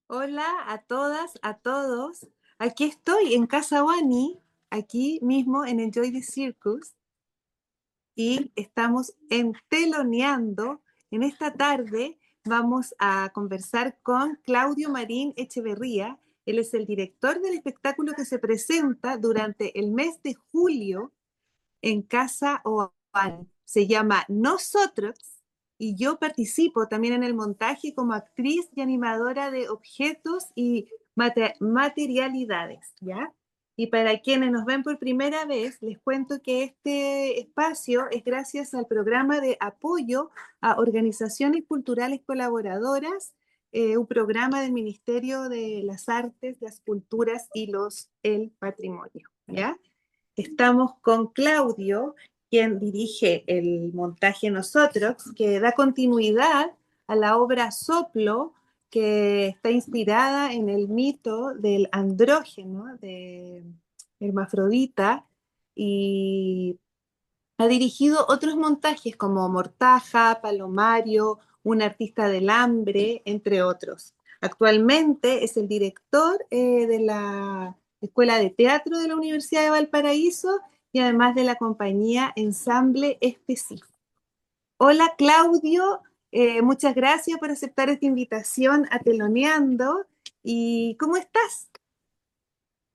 Hola a todas, a todos. Aquí estoy en Casa Wani, aquí mismo en Enjoy the Circus, y estamos teloneando. En esta tarde vamos a conversar con Claudio Marín Echeverría. Él es el director del espectáculo que se presenta durante el mes de julio en Casa Oval. Se llama Nosotros y yo participo también en el montaje como actriz y animadora de objetos y materialidades, ¿ya? Y para quienes nos ven por primera vez, les cuento que este espacio es gracias al programa de apoyo a organizaciones culturales colaboradoras, un programa del Ministerio de las Artes, las Culturas y el Patrimonio, ¿ya? Estamos con Claudio, quien dirige el montaje Nosotros, que da continuidad a la obra Soplo, que está inspirada en el mito del andrógeno, de hermafrodita, y ha dirigido otros montajes como Mortaja, Palomario, Un artista del hambre, entre otros. Actualmente es el director de la Escuela de Teatro de la Universidad de Valparaíso y además de la compañía Ensamble Específico. Hola Claudio, muchas gracias por aceptar esta invitación a Teloneando. ¿Y cómo estás?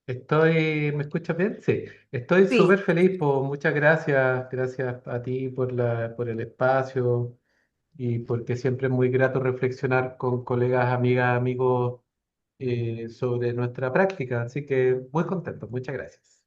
¿Me escuchas bien? Sí, estoy Sí, súper feliz, muchas gracias, gracias a ti por el espacio y porque siempre es muy grato reflexionar con colegas, amigas, amigos sobre nuestra práctica, así que muy contento, muchas gracias.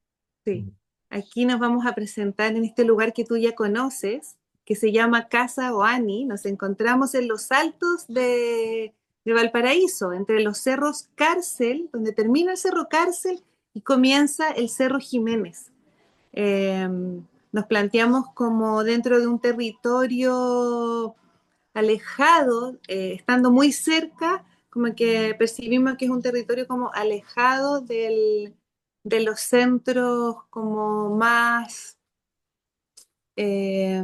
sí. Mm. Aquí nos vamos a presentar en este lugar que tú ya conoces, que se llama Casa Oani. Nos encontramos en los altos de Valparaíso, entre los cerros Cárcel, donde termina el cerro Cárcel y comienza el cerro Jiménez. Eh, Nos planteamos como dentro de un territorio alejado, estando muy cerca, como que percibimos que es un territorio como alejado de los centros como eh,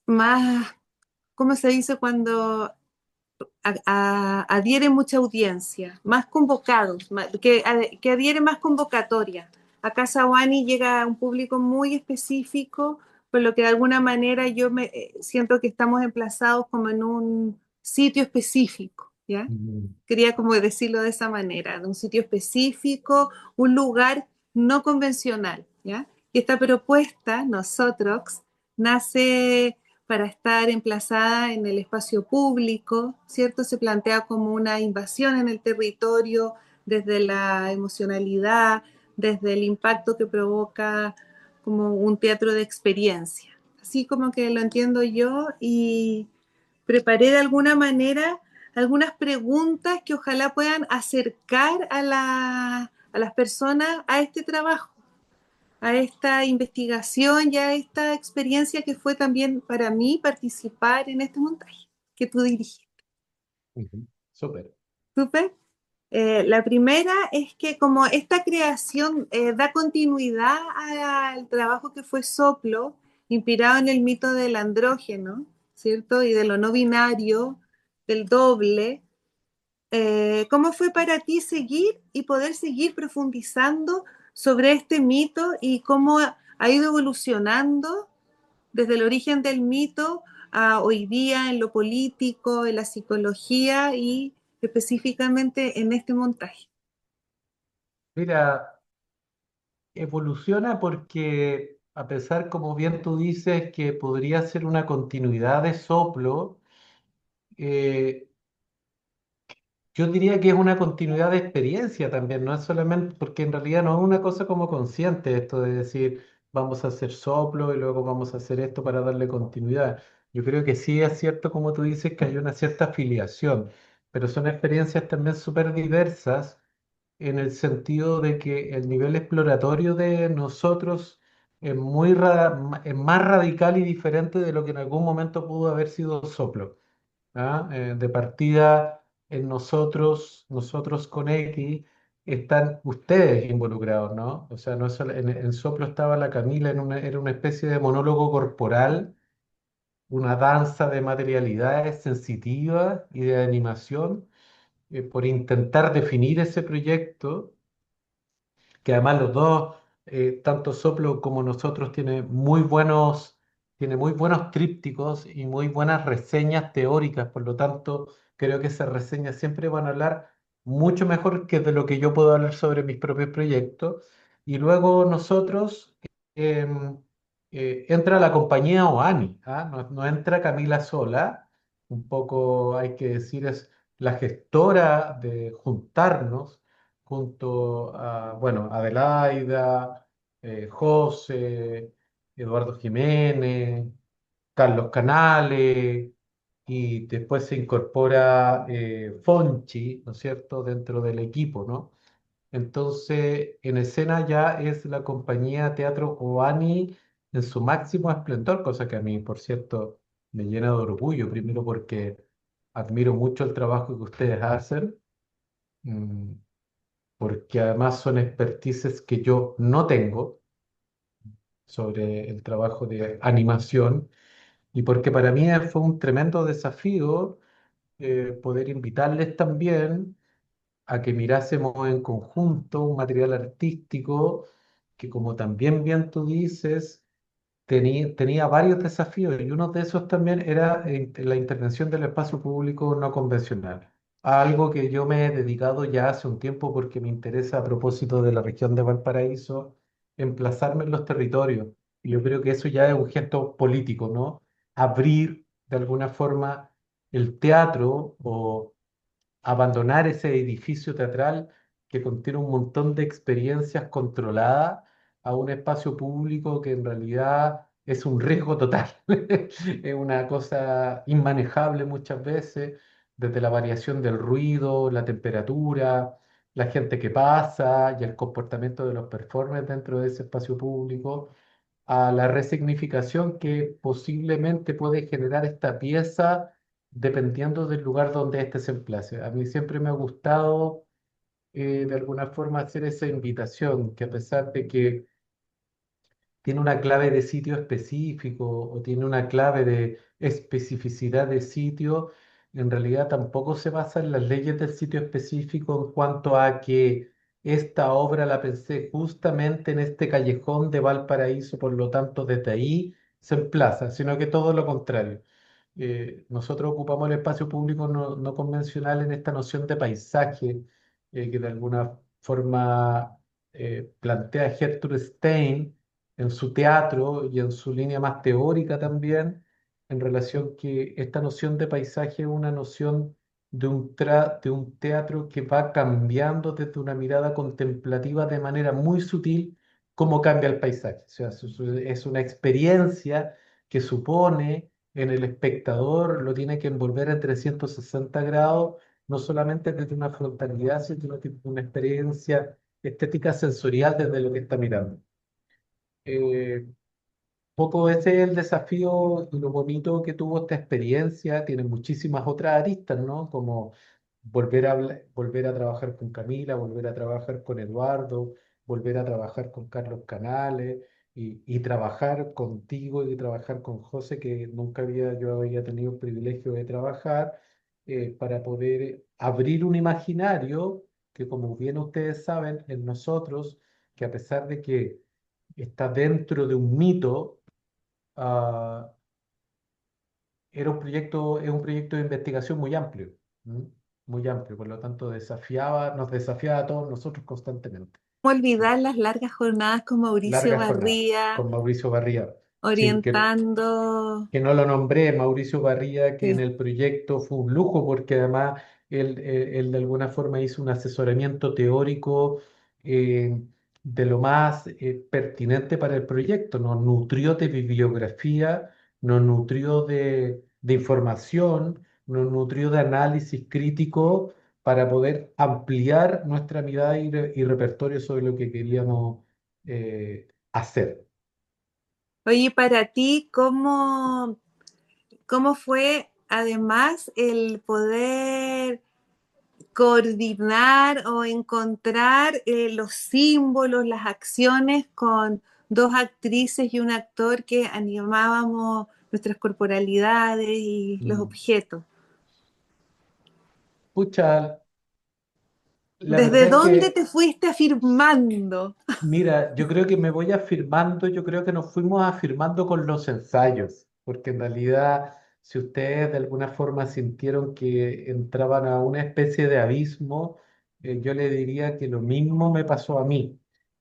más, ¿cómo se dice cuando adhiere mucha audiencia, más convocados, que adhiere más convocatoria? A Casa Wani llega a un público muy específico, por lo que de alguna manera siento que estamos emplazados como en un sitio específico, ¿ya? Mm. Quería como decirlo de esa manera, de un sitio específico, un lugar no convencional, ¿ya? Y esta propuesta, nosotros, nace para estar emplazada en el espacio público, ¿cierto? Se plantea como una invasión en el territorio desde la emocionalidad, desde el impacto que provoca como un teatro de experiencia. Así como que lo entiendo yo y preparé de alguna manera algunas preguntas que ojalá puedan acercar a las personas a este trabajo, a esta investigación y a esta experiencia que fue también para mí participar en este montaje que tú dirigiste. Ujú. Súper. ¿Súper? La primera es que como esta creación da continuidad al trabajo que fue Soplo, inspirado en el mito del andrógeno, ¿cierto? Y de lo no binario, del doble. ¿Cómo fue para ti seguir y poder seguir profundizando sobre este mito y cómo ha ido evolucionando desde el origen del mito a hoy día en lo político, en la psicología y específicamente en este montaje? Mira, evoluciona porque a pesar, como bien tú dices, que podría ser una continuidad de Soplo, eh, Yo diría que es una continuidad de experiencia también, no es solamente, porque en realidad no es una cosa como consciente esto de decir vamos a hacer soplo y luego vamos a hacer esto para darle continuidad. Yo creo que sí es cierto, como tú dices, que hay una cierta afiliación, pero son experiencias también súper diversas en el sentido de que el nivel exploratorio de nosotros es más radical y diferente de lo que en algún momento pudo haber sido soplo. ¿Ah? De partida en nosotros con X, están ustedes involucrados, ¿no? O sea, no es en Soplo estaba la Camila, era una especie de monólogo corporal, una danza de materialidades sensitivas y de animación, por intentar definir ese proyecto que además los dos, tanto Soplo como nosotros, tiene muy buenos trípticos y muy buenas reseñas teóricas, por lo tanto, creo que esas reseñas siempre van a hablar mucho mejor que de lo que yo puedo hablar sobre mis propios proyectos. Y luego nosotros, em, entra la compañía Oani, ¿ah? No entra Camila sola, un poco hay que decir es la gestora de juntarnos junto a, bueno, Adelaida, José, Eduardo Jiménez, Carlos Canales, y después se incorpora Fonchi, ¿no es cierto?, dentro del equipo, ¿no? Entonces, en escena ya es la compañía Teatro Oani en su máximo esplendor, cosa que a mí, por cierto, me llena de orgullo, primero porque admiro mucho el trabajo que ustedes hacen. mm, Porque además son expertices que yo no tengo sobre el trabajo de animación y porque para mí fue un tremendo desafío poder invitarles también a que mirásemos en conjunto un material artístico que, como también bien tú dices, tenía varios desafíos y uno de esos también era la intervención del espacio público no convencional, algo que yo me he dedicado ya hace un tiempo porque me interesa a propósito de la región de Valparaíso, emplazarme en los territorios. Y yo creo que eso ya es un gesto político, ¿no? Abrir de alguna forma el teatro o abandonar ese edificio teatral que contiene un montón de experiencias controladas a un espacio público que en realidad es un riesgo total. Es una cosa inmanejable muchas veces, desde la variación del ruido, la temperatura, la gente que pasa y el comportamiento de los performers dentro de ese espacio público, a la resignificación que posiblemente puede generar esta pieza dependiendo del lugar donde éste se emplace. A mí siempre me ha gustado de alguna forma hacer esa invitación, que a pesar de que tiene una clave de sitio específico o tiene una clave de especificidad de sitio, en realidad tampoco se basa en las leyes del sitio específico en cuanto a que esta obra la pensé justamente en este callejón de Valparaíso, por lo tanto desde ahí se emplaza, sino que todo lo contrario. Nosotros ocupamos el espacio público no convencional en esta noción de paisaje que de alguna forma plantea Gertrude Stein en su teatro y en su línea más teórica también, en relación que esta noción de paisaje es una noción de un teatro que va cambiando desde una mirada contemplativa de manera muy sutil cómo cambia el paisaje. O sea, es una experiencia que supone en el espectador, lo tiene que envolver en 360 grados, no solamente desde una frontalidad, sino que una experiencia estética sensorial desde lo que está mirando. Eh, Poco ese es el desafío y lo bonito que tuvo esta experiencia. Tiene muchísimas otras aristas, ¿no? Como volver a trabajar con Camila, volver a trabajar con Eduardo, volver a trabajar con Carlos Canales y trabajar contigo y trabajar con José, que yo había tenido el privilegio de trabajar, para poder abrir un imaginario que, como bien ustedes saben, en nosotros, que a pesar de que está dentro de un mito, ah, es un proyecto de investigación muy amplio, ¿m? Muy amplio, por lo tanto nos desafiaba a todos nosotros constantemente. ¿Cómo Sí. olvidar las largas jornadas con Mauricio Larga jornada Barría con Mauricio Barría. Sí, orientando? que no lo nombré, Mauricio Barría, que en Sí. el proyecto fue un lujo porque además Él de alguna forma hizo un asesoramiento teórico eh, de lo más pertinente para el proyecto. Nos nutrió de bibliografía, nos nutrió de información, nos nutrió de análisis crítico para poder ampliar nuestra mirada y repertorio sobre lo que queríamos hacer. Oye, para ti, cómo fue además el poder coordinar o encontrar los símbolos, las acciones con dos actrices y un actor que animábamos nuestras corporalidades y los Mm. objetos? Pucha, la ¿Desde verdad es dónde que te fuiste afirmando? mira, yo creo que me voy afirmando, yo creo que nos fuimos afirmando con los ensayos, porque en realidad, si ustedes de alguna forma sintieron que entraban a una especie de abismo, yo le diría que lo mismo me pasó a mí.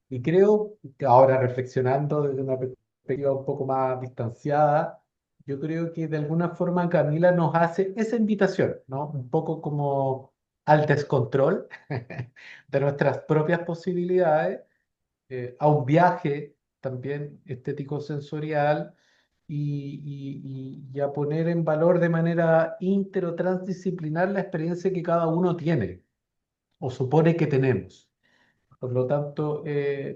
Y creo que ahora reflexionando desde una perspectiva un poco más distanciada, yo creo que de alguna forma Camila nos hace esa invitación, ¿no? Un poco como al descontrol de nuestras propias posibilidades, a un viaje también estético sensorial y a poner en valor de manera inter o transdisciplinar la experiencia que cada uno tiene o supone que tenemos. Por lo tanto,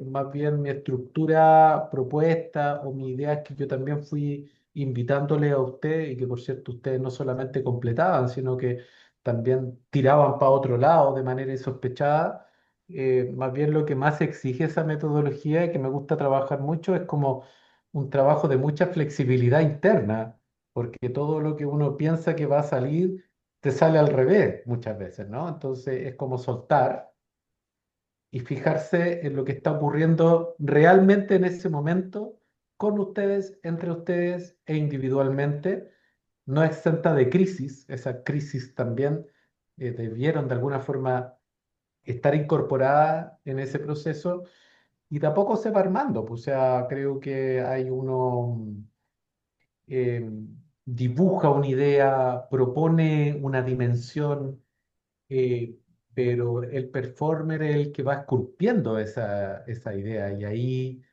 más bien mi estructura propuesta o mi idea es que yo también fui invitándole a usted y que por cierto ustedes no solamente completaban, sino que también tiraban para otro lado de manera insospechada. Más bien lo que más exige esa metodología y que me gusta trabajar mucho es como un trabajo de mucha flexibilidad interna, porque todo lo que uno piensa que va a salir te sale al revés muchas veces, ¿no? Entonces es como soltar y fijarse en lo que está ocurriendo realmente en ese momento con ustedes, entre ustedes e individualmente, no exenta de crisis. Esa crisis también debieron de alguna forma estar incorporada en ese proceso y tampoco se va armando. Pues, o sea, creo que hay uno eh, dibuja una idea, propone una dimensión, eh, pero el performer es el que va esculpiendo esa idea y ahí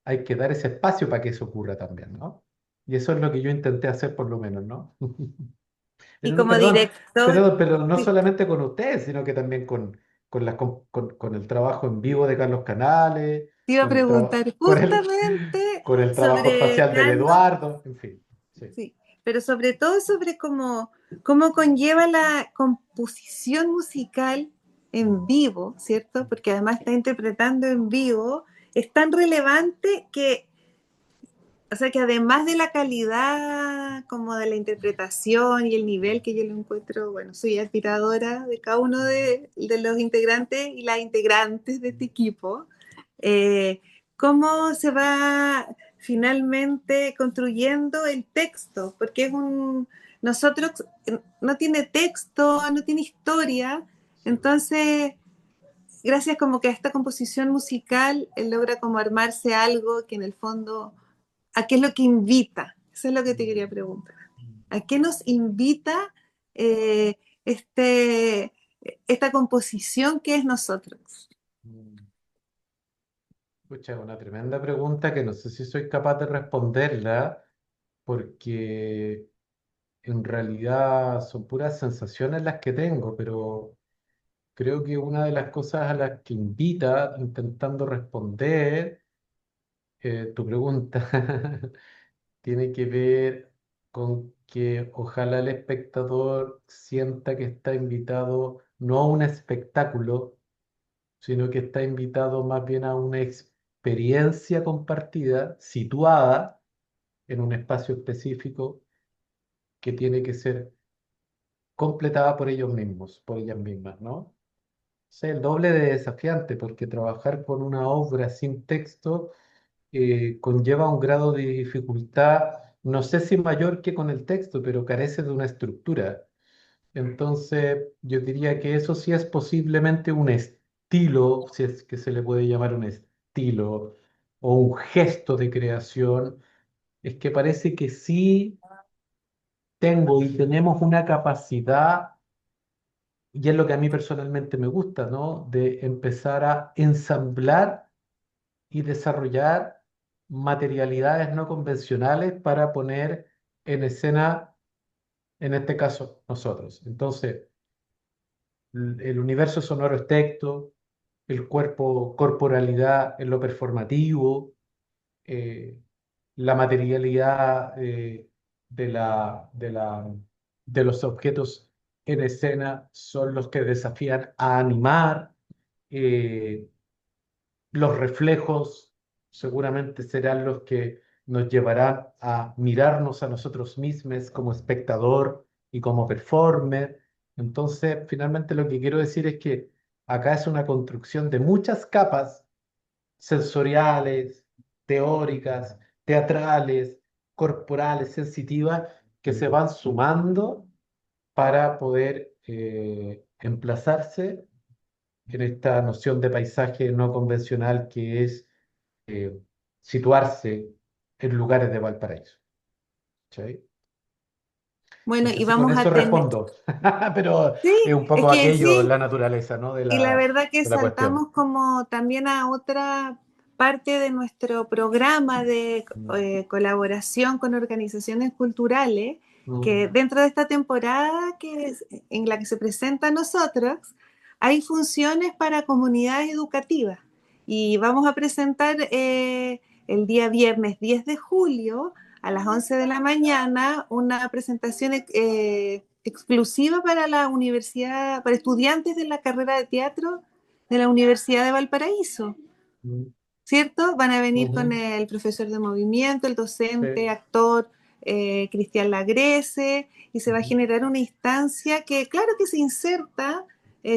hay que dar ese espacio para que eso ocurra también, ¿no? Y eso es lo que yo intenté hacer por lo menos, ¿no? Y Pero no, como perdón, director, pero no sí, solamente con ustedes, sino que también con el trabajo en vivo de Carlos Canales, te iba a preguntar justamente con el trabajo sobre espacial del Carlos. Eduardo, en fin. Sí. Sí, pero sobre todo sobre cómo conlleva la composición musical en vivo, ¿cierto? Porque además está interpretando en vivo, es tan relevante que, o sea, que además de la calidad como de la interpretación y el nivel que yo lo encuentro, bueno, soy admiradora de cada uno de los integrantes y las integrantes de este equipo, cómo se va finalmente construyendo el texto, porque nosotros no tiene texto, no tiene historia, entonces gracias como que a esta composición musical él logra como armarse algo que en el fondo, ¿a qué es lo que invita? Eso es lo que te quería preguntar. ¿A qué nos invita eh, este, esta composición que es nosotros? Escucha, una tremenda pregunta que no sé si soy capaz de responderla, porque en realidad son puras sensaciones las que tengo, pero creo que una de las cosas a las que invita, intentando responder tu pregunta, tiene que ver con que ojalá el espectador sienta que está invitado no a un espectáculo, sino que está invitado más bien a una experiencia compartida, situada en un espacio específico que tiene que ser completada por ellos mismos, por ellas mismas, ¿no? Es el doble de desafiante porque trabajar con una obra sin texto conlleva un grado de dificultad, no sé si mayor que con el texto, pero carece de una estructura. Entonces, yo diría que eso sí es posiblemente un estilo, si es que se le puede llamar un estilo o un gesto de creación, es que parece que sí tengo y tenemos una capacidad y es lo que a mí personalmente me gusta, ¿no? De empezar a ensamblar y desarrollar materialidades no convencionales para poner en escena, en este caso, nosotros. Entonces, el universo sonoro es texto, el cuerpo, corporalidad en lo performativo, eh, la materialidad de los objetos en escena son los que desafían a animar. eh, los reflejos seguramente serán los que nos llevarán a mirarnos a nosotros mismos como espectador y como performer. Entonces, finalmente lo que quiero decir es que acá es una construcción de muchas capas sensoriales, teóricas, teatrales, corporales, sensitivas, que se van sumando para poder emplazarse en esta noción de paisaje no convencional que es eh, situarse en lugares de Valparaíso. ¿Cachai? Bueno, No sé y si con vamos eso a tener, respondo, pero es sí, un es poco que aquello, sí, la naturaleza, ¿no? y la verdad que De la cuestión. saltamos como también a otra parte de nuestro programa de Mm, colaboración con organizaciones culturales, que mm, dentro de esta temporada en la que se presenta a nosotros, hay funciones para comunidades educativas. Y vamos a presentar el día viernes 10 de julio a las 11 de la mañana una presentación exclusiva para la universidad, para estudiantes de la carrera de teatro de la Universidad de Valparaíso, mm, ¿cierto? Van a venir con ujú, el profesor de movimiento, el docente, sí, actor Cristian Lagrese, y se va a ujú, generar una instancia que, claro que se inserta,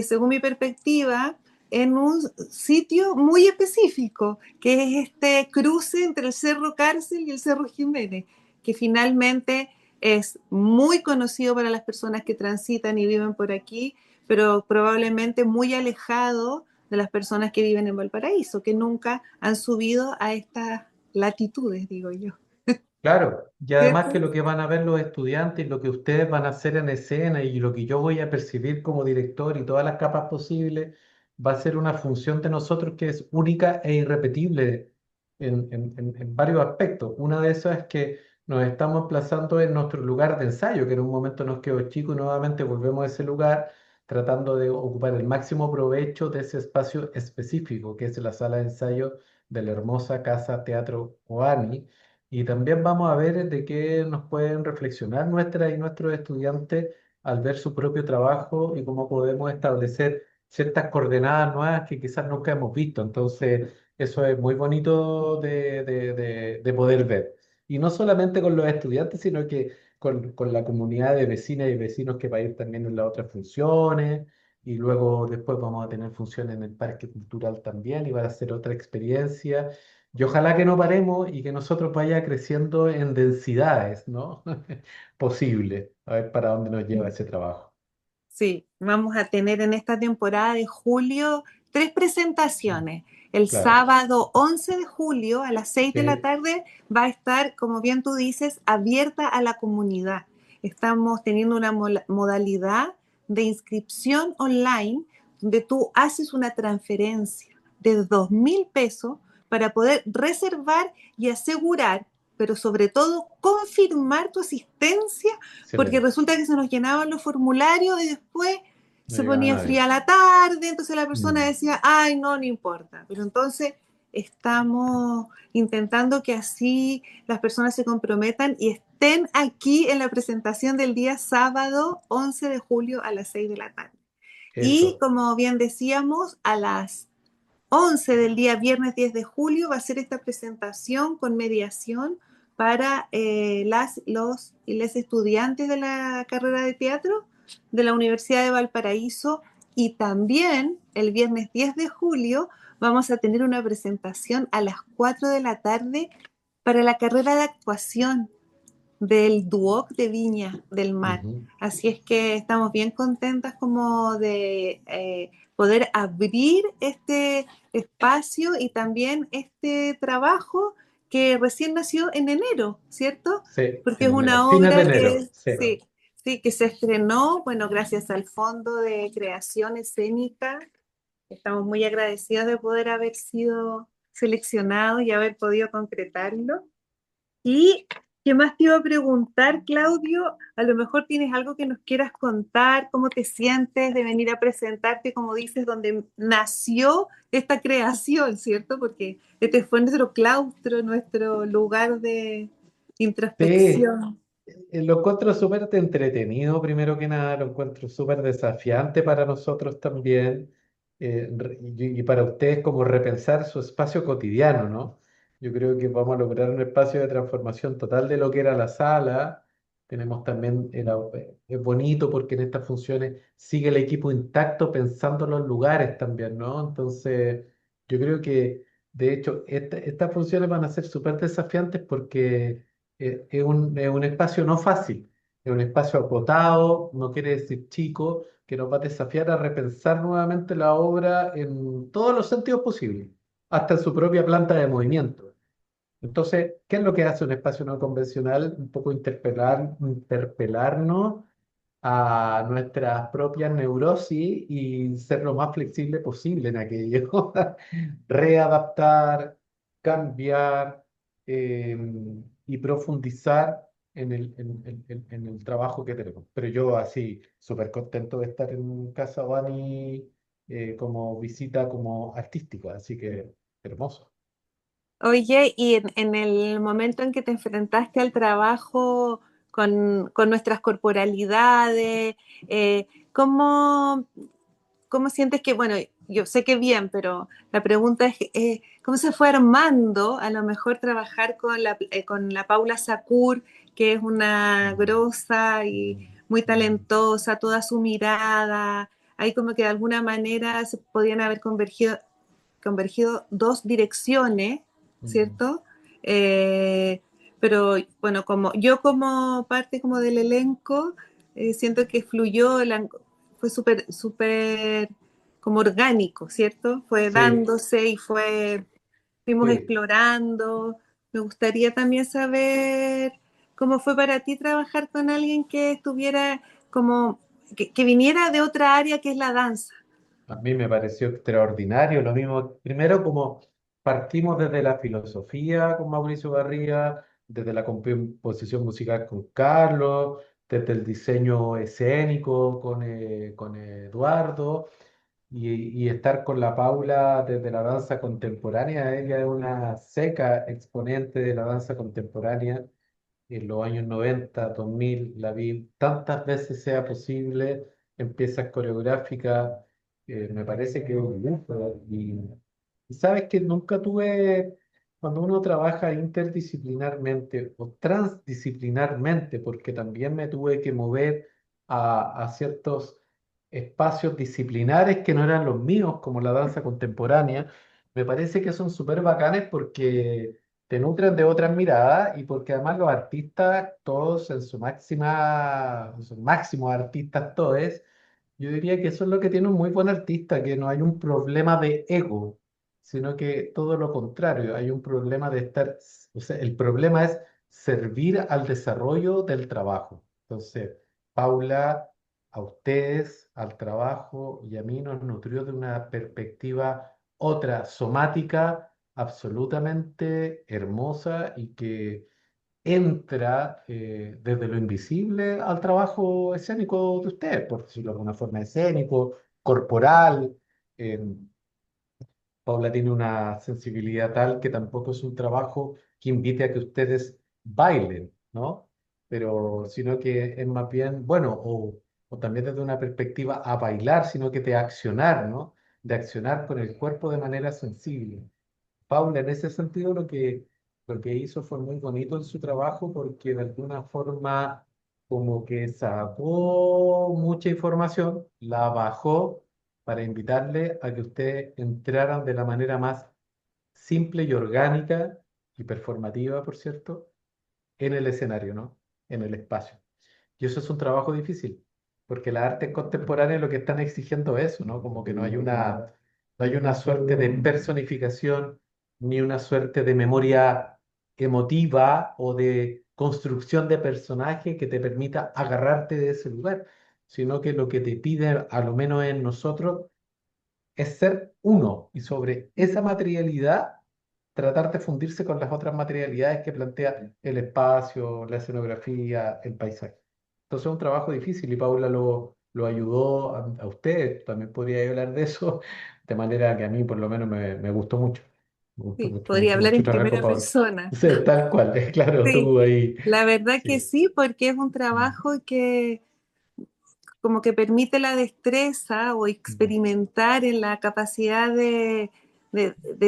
según mi perspectiva, en un sitio muy específico, que es este cruce entre el Cerro Cárcel y el Cerro Jiménez, que finalmente es muy conocido para las personas que transitan y viven por aquí, pero probablemente muy alejado de las personas que viven en Valparaíso, que nunca han subido a estas latitudes, digo yo. claro, y además que ¿Cierto? lo que van a ver los estudiantes, lo que ustedes van a hacer en escena y lo que yo voy a percibir como director y todas las capas posibles, va a ser una función de nosotros que es única e irrepetible en varios aspectos. Una de esas es que nos estamos plazando en nuestro lugar de ensayo, que en un momento nos quedó chico y nuevamente volvemos a ese lugar tratando de ocupar el máximo provecho de ese espacio específico, que es la sala de ensayo de la hermosa Casa Teatro Oani, y también vamos a ver de qué nos pueden reflexionar nuestras y nuestros estudiantes al ver su propio trabajo y cómo podemos establecer ciertas coordenadas nuevas que quizás nunca hemos visto. Entonces, eso es muy bonito de poder ver. Y no solamente con los estudiantes, sino que con la comunidad de vecinas y vecinos que va a ir también en las otras funciones. Y luego después vamos a tener funciones en el Parque Cultural también y va a ser otra experiencia. Y ojalá que no paremos y que nosotros vaya creciendo en densidades, ¿no? Posible. A ver para dónde nos lleva ese trabajo. Sí, vamos a tener en esta temporada de julio tres Mm, presentaciones. El claro. sábado 11 de julio a las 6 de la Sí. tarde va a estar, como bien tú dices, abierta a la comunidad. Estamos teniendo una modalidad de inscripción online donde tú haces una transferencia de 2.000 pesos para poder reservar y asegurar, pero sobre todo confirmar tu asistencia, porque Excelente. resulta que se nos llenaban los formularios y después No se llegaba ponía nadie. fría la tarde, entonces la persona Mm, decía, ay, no, no importa. Pero entonces estamos intentando que así las personas se comprometan y estén aquí en la presentación del día sábado 11 de julio a las 6 de la tarde. Y eso. como bien decíamos, a las 11 del día viernes 10 de julio va a ser esta presentación con mediación para los y les estudiantes de la carrera de teatro de la Universidad de Valparaíso, y también el viernes 10 de julio vamos a tener una presentación a las 4 de la tarde para la carrera de actuación del Duoc de Viña del Mar. Ujú. Así es que estamos bien contentas como de poder abrir este espacio y también este trabajo que recién nació en enero, ¿cierto? Sí, Porque en es enero. una Fines de obra enero. que Sí. sí, Sí, que se estrenó, bueno, gracias al Fondo de Creación Escénica. Estamos muy agradecidos de poder haber sido seleccionados y haber podido concretarlo. ¿Y qué más te iba a preguntar, Claudio? A lo mejor tienes algo que nos quieras contar, cómo te sientes de venir a presentarte, como dices, donde nació esta creación, ¿cierto? Porque este fue nuestro claustro, nuestro lugar de Sí, introspección. lo encuentro súper entretenido, primero que nada, lo encuentro súper desafiante para nosotros también, y para ustedes como repensar su espacio cotidiano, ¿no? Yo creo que vamos a lograr un espacio de transformación total de lo que era la sala. Tenemos también, es bonito porque en estas funciones sigue el equipo intacto pensando en los lugares también, ¿no? Entonces, yo creo que, de hecho, estas funciones van a ser súper desafiantes porque es un espacio no fácil, es un espacio acotado, no quiere decir chico, que nos va a desafiar a repensar nuevamente la obra en todos los sentidos posibles, hasta en su propia planta de movimiento. Entonces, ¿qué es lo que hace un espacio no convencional? Un poco interpelarnos a nuestras propias neurosis y ser lo más flexible posible en aquello. Readaptar, cambiar, eh, y profundizar en el trabajo que tenemos. Pero yo así, súper contento de estar en Casa Bani, como visita como artística, así que hermoso. Oye, y en el momento en que te enfrentaste al trabajo con nuestras corporalidades, ¿cómo, cómo sientes que, bueno, yo sé que bien, pero la pregunta es, ¿cómo se fue armando a lo mejor trabajar con la Paula Sacur, que es una Mm, grosa y muy talentosa, toda su mirada? Ahí como que de alguna manera se podían haber convergido dos direcciones, mm, ¿cierto? Eh, pero bueno, como yo como parte como del elenco, siento que fluyó, fue súper como orgánico, ¿cierto? Fue sí, dándose fuimos sí. explorando. Me gustaría también saber cómo fue para ti trabajar con alguien que estuviera como, que viniera de otra área que es la danza. A mí me pareció extraordinario. Lo mismo, primero como partimos desde la filosofía con Mauricio Garría, desde la composición musical con Carlos, desde el diseño escénico con Eduardo, y estar con la Paula desde la danza contemporánea. Ella es una seca exponente de la danza contemporánea en los años 90, 2000, la vi tantas veces sea posible en piezas coreográficas. Me parece que es un lujo. Y sabes que nunca tuve, cuando uno trabaja interdisciplinarmente o transdisciplinarmente, porque también me tuve que mover a ciertos espacios disciplinares que no eran los míos, como la danza contemporánea, me parece que son súper bacanes porque te nutren de otras miradas y porque además los artistas, todos en su máxima, sus máximos artistas, todos, yo diría que eso es lo que tiene un muy buen artista, que no hay un problema de ego, sino que todo lo contrario, hay un problema de estar, o sea, el problema es servir al desarrollo del trabajo. Entonces, Paula, a ustedes, al trabajo y a mí nos nutrió de una perspectiva otra, somática, absolutamente hermosa y que entra, desde lo invisible al trabajo escénico de ustedes, por decirlo de alguna forma, escénico, corporal. eh, Paula tiene una sensibilidad tal que tampoco es un trabajo que invite a que ustedes bailen, ¿no? Pero sino que es más bien, bueno, o también desde una perspectiva a bailar, sino que de accionar, ¿no? De accionar con el cuerpo de manera sensible. Paula, en ese sentido, lo que hizo fue muy bonito en su trabajo porque de alguna forma como que sacó mucha información, la bajó para invitarle a que ustedes entraran de la manera más simple y orgánica y performativa, por cierto, en el escenario, ¿no? En el espacio. Y eso es un trabajo difícil, porque las artes contemporáneas lo que están exigiendo es eso, ¿no? Como que no hay una suerte de personificación, ni una suerte de memoria emotiva o de construcción de personaje que te permita agarrarte de ese lugar, sino que lo que te pide, a lo menos en nosotros, es ser uno y sobre esa materialidad tratar de fundirse con las otras materialidades que plantea el espacio, la escenografía, el paisaje. Entonces es un trabajo difícil y Paula lo ayudó a usted, también podría hablar de eso, de manera que a mí por lo menos me gustó mucho. Me gustó Sí, mucho, podría mucho, hablar mucho en trabajar con primera Paula. persona. Sí, tal cual, claro, Sí, tú ahí. la verdad que Sí. sí, porque es un Mm, trabajo que como que permite la destreza o mm, experimentar en la capacidad de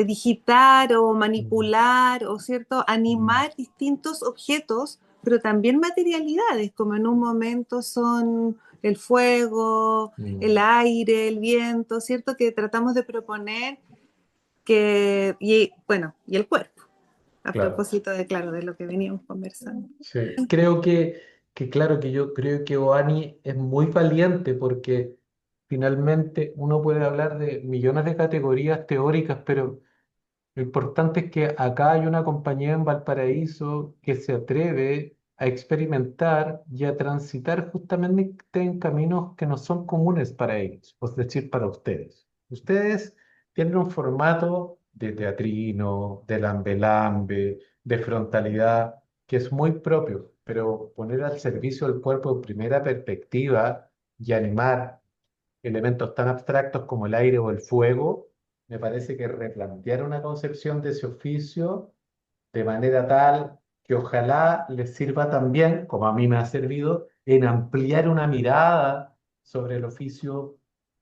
digitar o mm, manipular o cierto mm, animar distintos objetos, pero también materialidades, como en un momento son el fuego, el mm. aire, el viento, cierto que tratamos de proponer que y bueno, y el cuerpo, a Claro. propósito de claro, de lo que veníamos conversando. Sí, creo claro que yo creo que Oani es muy valiente porque finalmente uno puede hablar de millones de categorías teóricas, pero lo importante es que acá hay una compañía en Valparaíso que se atreve a experimentar y a transitar justamente en caminos que no son comunes para ellos, es decir, para ustedes. Ustedes tienen un formato de teatrino, de lambe-lambe, de frontalidad, que es muy propio, pero poner al servicio del cuerpo en primera perspectiva y animar elementos tan abstractos como el aire o el fuego, me parece que replantear una concepción de ese oficio de manera tal que ojalá les sirva también, como a mí me ha servido, en ampliar una mirada sobre el oficio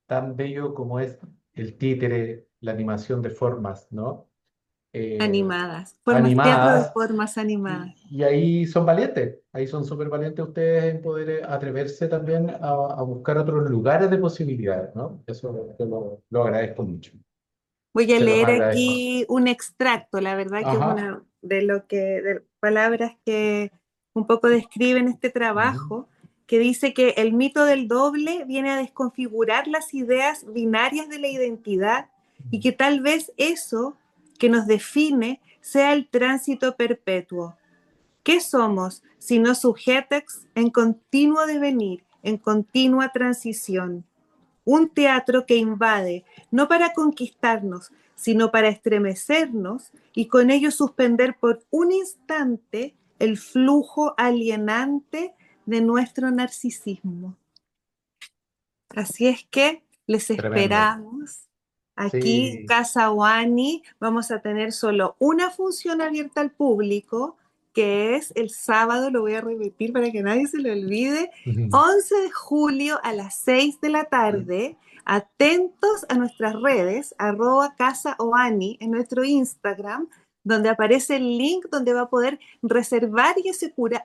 tan bello como es el títere, la animación de formas, ¿no? Eh, Animadas, formas, teatro de animadas, formas animadas. y ahí son valientes, ahí son súper valientes ustedes en poder atreverse también a buscar otros lugares de posibilidades, ¿no? Eso yo lo agradezco mucho, Voy a se los leer agradezco. aquí un extracto, la verdad que es Ajá. una de lo que de palabras que un poco describen este Ujú. trabajo, que dice que el mito del doble viene a desconfigurar las ideas binarias de la identidad y que tal vez eso que nos define sea el tránsito perpetuo. ¿Qué somos sino sujetos en continuo devenir, en continua transición? Un teatro que invade, no para conquistarnos, sino para estremecernos y con ello suspender por un instante el flujo alienante de nuestro narcisismo. Así es que les Tremendo. esperamos. Aquí en Sí. Casa Wani vamos a tener solo una función abierta al público, que es el sábado, lo voy a repetir para que nadie se lo olvide, Ujú. 11 de julio a las 6 de la tarde. Atentos a nuestras redes, arroba Casa Oani en nuestro Instagram, donde aparece el link donde va a poder reservar y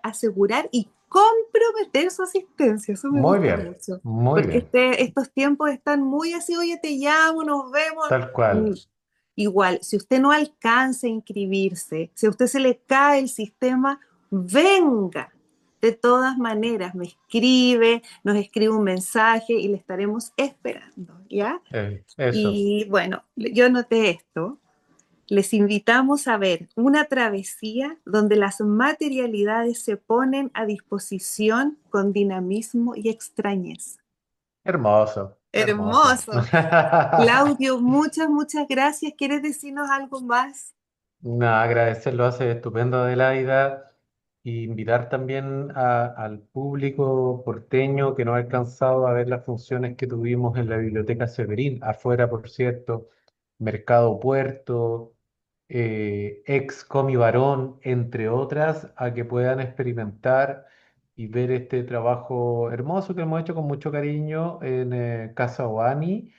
asegurar y comprometer su asistencia. Eso me Muy gusta bien, mucho muy porque bien. estos tiempos están muy así, oye, te llamo, nos vemos. Tal Mm, cual. Igual, si usted no alcanza a inscribirse, si a usted se le cae el sistema, venga. De todas maneras, me escribe, nos escribe un mensaje y le estaremos esperando, ¿ya? Eso. Y bueno, yo noté esto. Les invitamos a ver una travesía donde las materialidades se ponen a disposición con dinamismo y extrañeza. Hermoso, hermoso. Hermoso. Claudio, muchas, muchas gracias. ¿Quieres decirnos algo más? No, agradecerlo hace estupendo Adelaida y invitar también al público porteño que no ha alcanzado a ver las funciones que tuvimos en la Biblioteca Severín, afuera, por cierto, Mercado Puerto, ex Comi Barón, entre otras, a que puedan experimentar y ver este trabajo hermoso que hemos hecho con mucho cariño en Casa Oani.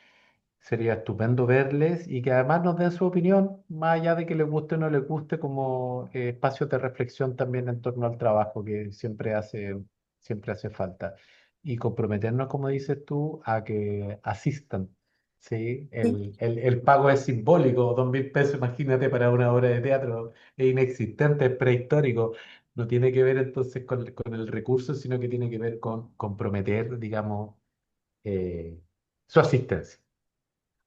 Sería estupendo verles y que además nos den su opinión, más allá de que les guste o no les guste, como espacios de reflexión también en torno al trabajo que siempre hace falta. Y comprometernos, como dices tú, a que asistan. ¿Sí? Sí. El pago es simbólico, 2.000 pesos, imagínate, para una obra de teatro, es inexistente, es prehistórico. No tiene que ver entonces con el recurso, sino que tiene que ver con comprometer, digamos, su asistencia.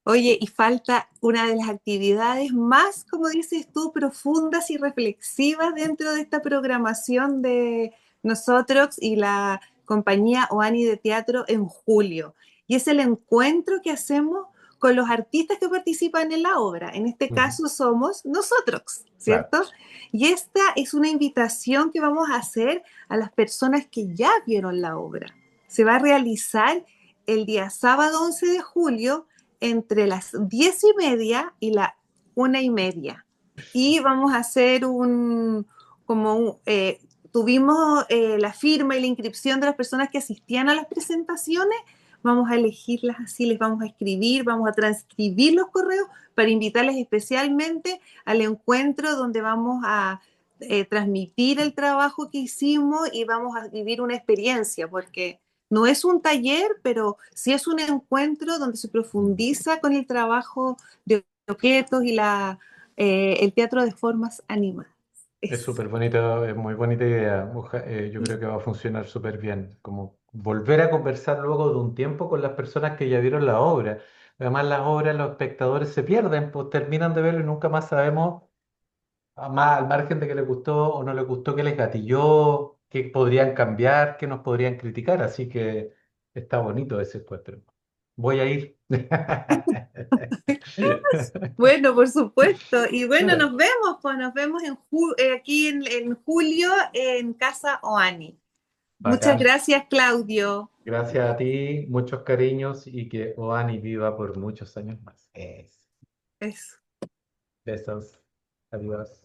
Oye, y falta una de las actividades más, como dices tú, profundas y reflexivas dentro de esta programación de nosotros y la compañía Oani de Teatro en julio. Y es el encuentro que hacemos con los artistas que participan en la obra. En este Ujú. caso somos nosotros, Claro. ¿cierto? Y esta es una invitación que vamos a hacer a las personas que ya vieron la obra. Se va a realizar el día sábado 11 de julio entre las 10:30 y la 1:30. Y vamos a hacer tuvimos la firma y la inscripción de las personas que asistían a las presentaciones, vamos a elegirlas así, les vamos a escribir, vamos a transcribir los correos para invitarles especialmente al encuentro donde vamos a transmitir el trabajo que hicimos y vamos a vivir una experiencia, porque no es un taller, pero sí es un encuentro donde se profundiza con el trabajo de objetos y el teatro de formas animadas. Es Es, súper bonito, es muy bonita idea. Yo creo que va a funcionar súper bien. Como volver a conversar luego de un tiempo con las personas que ya vieron la obra. Además, las obras, los espectadores se pierden, pues terminan de verlo y nunca más sabemos, más al margen de que les gustó o no les gustó, qué les gatilló, qué podrían cambiar, qué nos podrían criticar. Así que está bonito ese encuentro. Voy a ir. bueno, por supuesto. Y bueno, nos vemos, pues nos vemos aquí en julio en Casa Oani. Muchas Bacán. gracias, Claudio. Gracias a ti, muchos cariños y que Oani viva por muchos años más. Eso. Besos. Adiós.